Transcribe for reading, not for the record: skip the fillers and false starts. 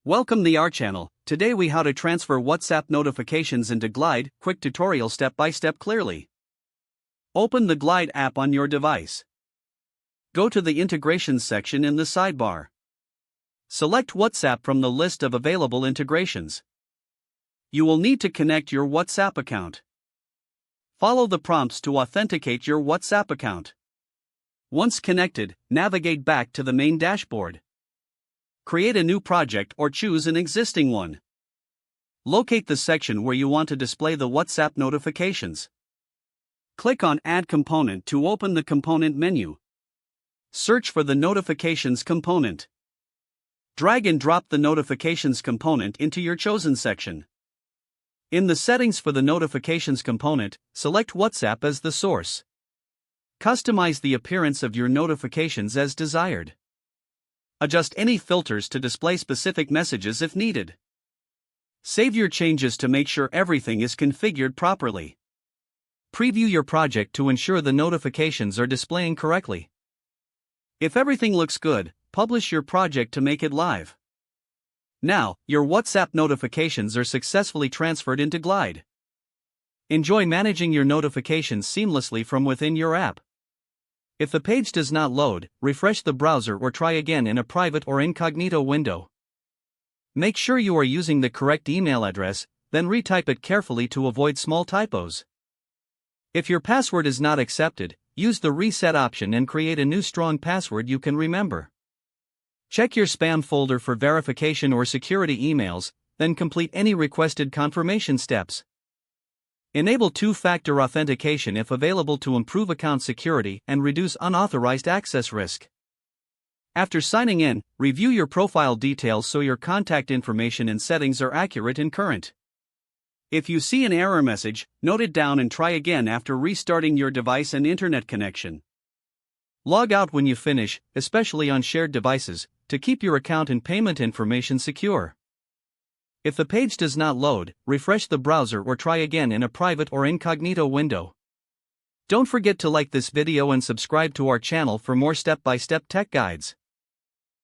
Welcome to our channel. Today we how to transfer WhatsApp notifications into Glide, quick tutorial step by step clearly. Open the Glide app on your device. Go to the integrations section in the sidebar. Select WhatsApp from the list of available integrations. You will need to connect your WhatsApp account. Follow the prompts to authenticate your WhatsApp account. Once connected, navigate back to the main dashboard. Create a new project or choose an existing one. Locate the section where you want to display the WhatsApp notifications. Click on Add Component to open the component menu. Search for the Notifications component. Drag and drop the Notifications component into your chosen section. In the settings for the Notifications component, select WhatsApp as the source. Customize the appearance of your notifications as desired. Adjust any filters to display specific messages if needed. Save your changes to make sure everything is configured properly. Preview your project to ensure the notifications are displaying correctly. If everything looks good, publish your project to make it live. Now, your WhatsApp notifications are successfully transferred into Glide. Enjoy managing your notifications seamlessly from within your app. If the page does not load, refresh the browser or try again in a private or incognito window. Make sure you are using the correct email address, then retype it carefully to avoid small typos. If your password is not accepted, use the reset option and create a new strong password you can remember. Check your spam folder for verification or security emails, then complete any requested confirmation steps. Enable two-factor authentication if available to improve account security and reduce unauthorized access risk. After signing in, review your profile details so your contact information and settings are accurate and current. If you see an error message, note it down and try again after restarting your device and internet connection. Log out when you finish, especially on shared devices, to keep your account and payment information secure. If the page does not load, refresh the browser or try again in a private or incognito window. Don't forget to like this video and subscribe to our channel for more step-by-step tech guides.